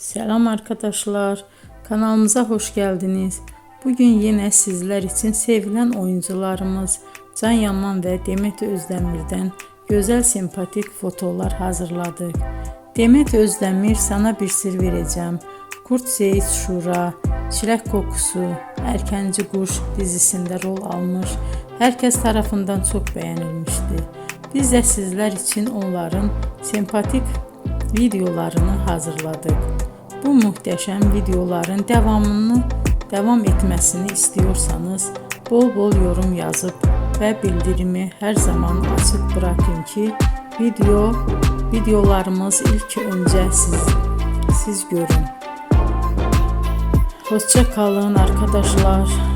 Selam arkadaşlar, kanalımıza hoş geldiniz. Bugün yine sizler için sevilen oyuncularımız Can Yaman ve Demet Özdemir'den güzel sempatik fotolar hazırladık. Demet Özdemir Sana Bir Sır Vereceğim, Kurt Seyit Şura, Çilek Kokusu, Erkenci Kuş dizisinde rol almış, herkes tarafından çok beğenilmişti. Biz de sizler için onların sempatik videolarını hazırladık. Bu muhteşem videoların devam etmesini istiyorsanız bol bol yorum yazıp ve bildirimi her zaman açık bırakın ki videolarımız ilk önce siz görün. Hoşça kalın arkadaşlar.